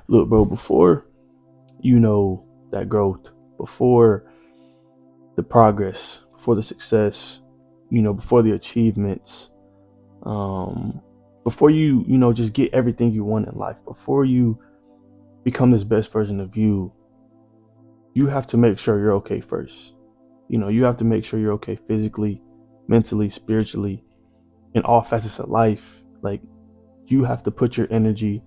Look, bro, before that growth, before the progress, before the success, before the achievements, um, before you just get everything you want in life, before you become this best version of you, you have to make sure you're okay first. You have to make sure you're okay physically, mentally, spiritually, in all facets of life. Like, you have to put your energy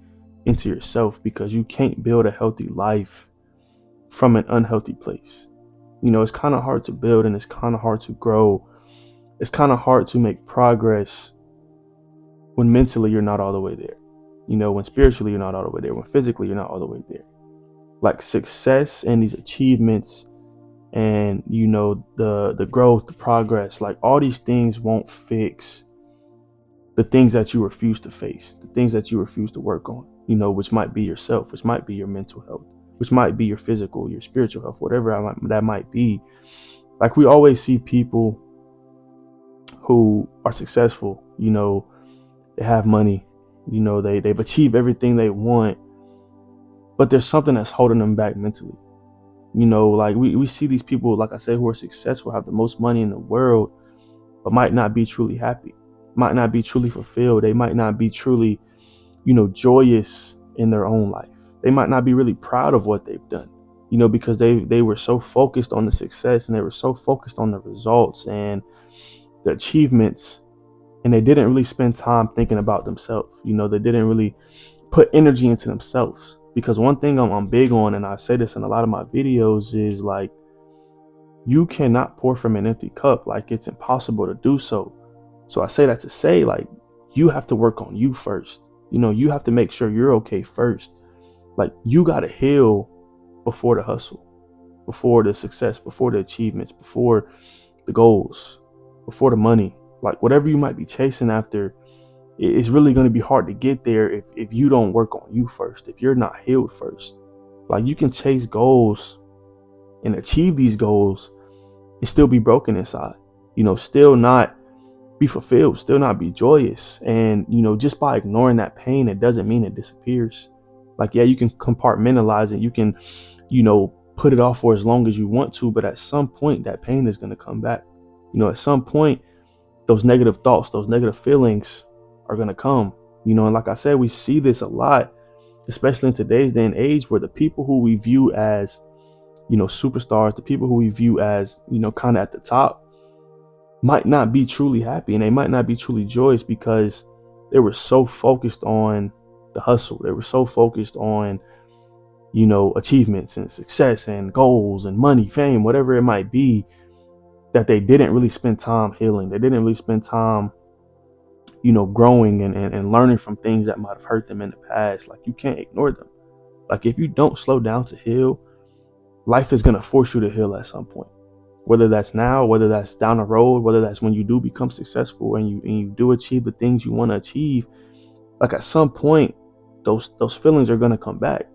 into yourself, because you can't build a healthy life from an unhealthy place. It's kind of hard to build, and it's kind of hard to grow. It's kind of hard to make progress when mentally you're not all the way there. When spiritually you're not all the way there, when physically you're not all the way there. Like, success and these achievements and the growth, the progress, like all these things won't fix the things that you refuse to face, the things that you refuse to work on, which might be yourself, which might be your mental health, which might be your physical, your spiritual health, whatever that might be. Like, we always see people who are successful, they have money, they've achieved everything they want, but there's something that's holding them back mentally. Like, we see these people, like I said, who are successful, have the most money in the world, but might not be truly happy, might not be truly fulfilled. They might not be truly, joyous in their own life. They might not be really proud of what they've done, because they were so focused on the success, and they were so focused on the results and the achievements, and they didn't really spend time thinking about themselves. They didn't really put energy into themselves. Because one thing I'm big on, and I say this in a lot of my videos, is like, you cannot pour from an empty cup. Like, it's impossible to do so. So I say that to say, like, you have to work on you first. You have to make sure you're okay first. Like, you got to heal before the hustle, before the success, before the achievements, before the goals, before the money. Like, whatever you might be chasing after, it's really going to be hard to get there if you don't work on you first, if you're not healed first. Like, you can chase goals and achieve these goals and still be broken inside, still not be fulfilled, still not be joyous. And, just by ignoring that pain, it doesn't mean it disappears. Like, yeah, you can compartmentalize it. You can, put it off for as long as you want to, but at some point that pain is going to come back. At some point, those negative thoughts, those negative feelings are going to come, and like I said, we see this a lot, especially in today's day and age, where the people who we view as, superstars, the people who we view as, kind of at the top, might not be truly happy, and they might not be truly joyous, because they were so focused on the hustle. They were so focused on, achievements and success and goals and money, fame, whatever it might be, that they didn't really spend time healing. They didn't really spend time, growing and learning from things that might have hurt them in the past. Like, you can't ignore them. Like, if you don't slow down to heal, life is going to force you to heal at some point. Whether that's now, whether that's down the road, whether that's when you do become successful and you do achieve the things you want to achieve. Like, at some point, those feelings are going to come back.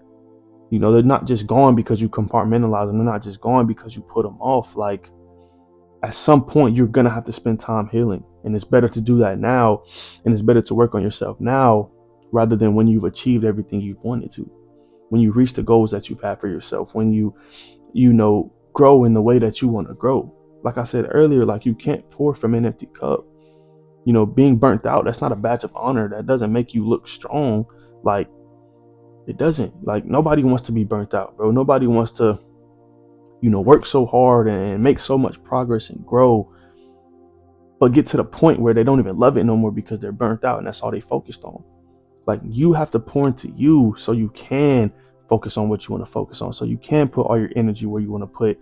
They're not just gone because you compartmentalize them. They're not just gone because you put them off. Like, at some point, you're going to have to spend time healing. And it's better to do that now. And it's better to work on yourself now, rather than when you've achieved everything you've wanted to. When you reach the goals that you've had for yourself. When you grow in the way that you want to grow. Like I said earlier, like, you can't pour from an empty cup. Being burnt out, that's not a badge of honor. That doesn't make you look strong. Like, it doesn't. Like, nobody wants to be burnt out, bro. Nobody wants to, work so hard and make so much progress and grow, but get to the point where they don't even love it no more because they're burnt out and that's all they focused on. Like, you have to pour into you so you can focus on what you want to focus on, so you can put all your energy where you want to put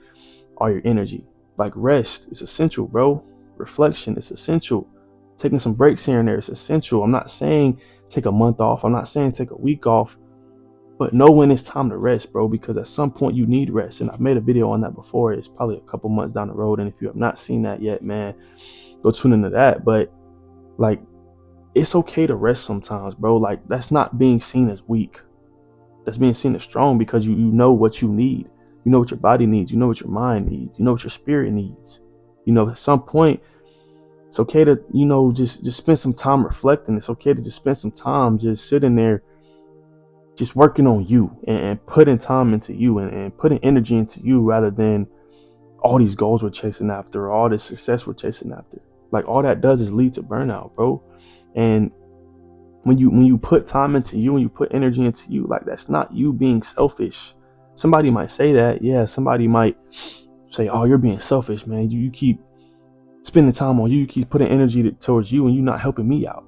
all your energy. Like, rest is essential, bro. Reflection is essential. Taking some breaks here and there is essential. I'm not saying take a month off. I'm not saying take a week off, but know when it's time to rest, bro, because at some point you need rest. And I've made a video on that before. It's probably a couple months down the road. And if you have not seen that yet, man, go tune into that. But, like, it's okay to rest sometimes, bro. Like, that's not being seen as weak. That's being seen as strong, because you know what you need. You know what your body needs. You know what your mind needs. You know what your spirit needs. At some point, it's okay to, just spend some time reflecting. It's okay to just spend some time just sitting there just working on you and putting time into you and putting energy into you rather than all these goals we're chasing after, or all this success we're chasing after. Like, all that does is lead to burnout, bro. And when you put time into you and you put energy into you, like, that's not you being selfish. Somebody might say that, yeah. Somebody might say, "Oh, you're being selfish, man. You keep spending time on you. You keep putting energy towards you, and you're not helping me out."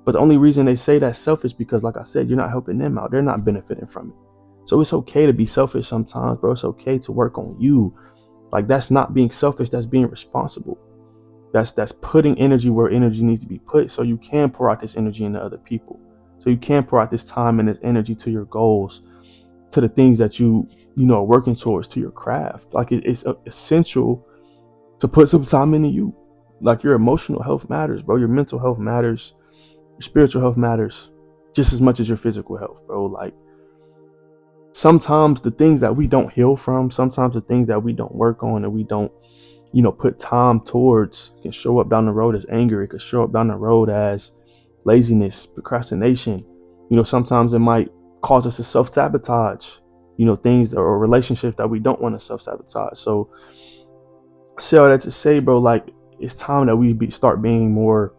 But the only reason they say that's selfish because, like I said, you're not helping them out. They're not benefiting from it. So it's okay to be selfish sometimes, bro. It's okay to work on you. Like, that's not being selfish. That's being responsible. That's putting energy where energy needs to be put, so you can pour out this energy into other people. So you can pour out this time and this energy to your goals, to the things that you are working towards, to your craft. Like, it's essential to put some time into you. Like, your emotional health matters, bro. Your mental health matters. Your spiritual health matters just as much as your physical health, bro. Like, sometimes the things that we don't heal from, sometimes the things that we don't work on and we don't, put time towards, can show up down the road as anger. It could show up down the road as laziness, procrastination. Sometimes it might cause us to self-sabotage, things or relationships that we don't want to self-sabotage. So I say all that to say, bro, like, it's time that we start being more,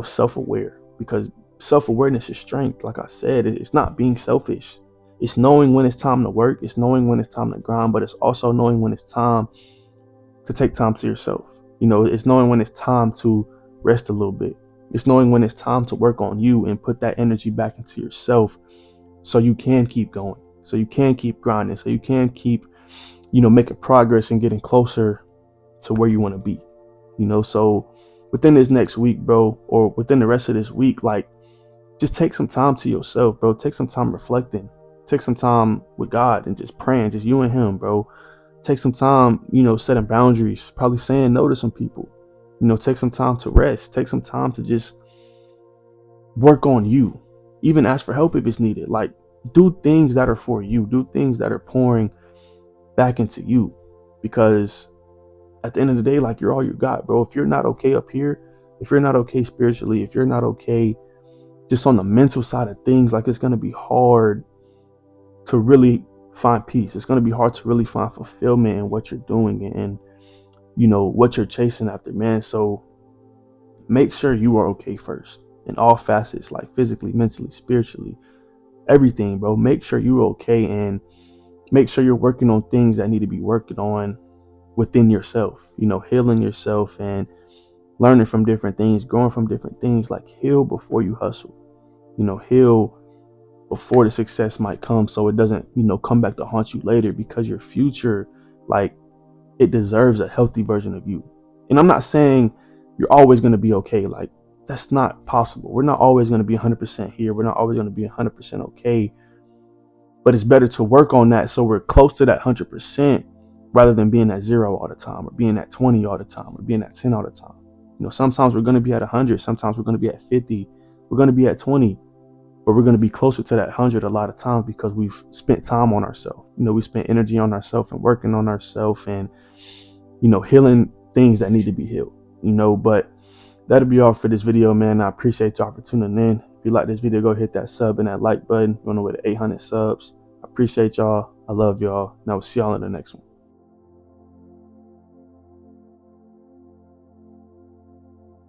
self-aware, because self-awareness is strength. Like I said, it's not being selfish. It's knowing when it's time to work. It's knowing when it's time to grind, but it's also knowing when it's time to take time to yourself. It's knowing when it's time to rest a little bit. It's knowing when it's time to work on you and put that energy back into yourself so you can keep going, so you can keep grinding, so you can keep, making progress and getting closer to where you want to be. So within this next week, bro, or within the rest of this week, like, just take some time to yourself, bro. Take some time reflecting. Take some time with God and just praying, just you and him, bro. Take some time, setting boundaries, probably saying no to some people. Take some time to rest. Take some time to just work on you. Even ask for help if it's needed. Like, do things that are for you. Do things that are pouring back into you. Because at the end of the day, like, you're all you got, bro. If you're not okay up here, if you're not okay spiritually, if you're not okay just on the mental side of things, like, it's going to be hard to really find peace. It's going to be hard to really find fulfillment in what you're doing and what you're chasing after, man. So make sure you are okay first in all facets, like physically, mentally, spiritually, everything, bro. Make sure you're okay, and make sure you're working on things that need to be working on within yourself, healing yourself and learning from different things, growing from different things. Like, heal before you hustle, heal before the success might come, so it doesn't, come back to haunt you later, because your future, like, it deserves a healthy version of you. And I'm not saying you're always going to be okay. Like, that's not possible. We're not always going to be 100% here. We're not always going to be 100% okay. But it's better to work on that so we're close to that 100% rather than being at 0 all the time, or being at 20 all the time, or being at 10 all the time. Sometimes we're going to be at 100. Sometimes we're going to be at 50. We're going to be at 20. But we're going to be closer to that 100 a lot of times because we've spent time on ourselves. We spent energy on ourselves and working on ourselves and, healing things that need to be healed, But that'll be all for this video, man. I appreciate y'all for tuning in. If you like this video, go hit that sub and that like button. We're on the way to 800 subs. I appreciate y'all. I love y'all. And I will see y'all in the next one.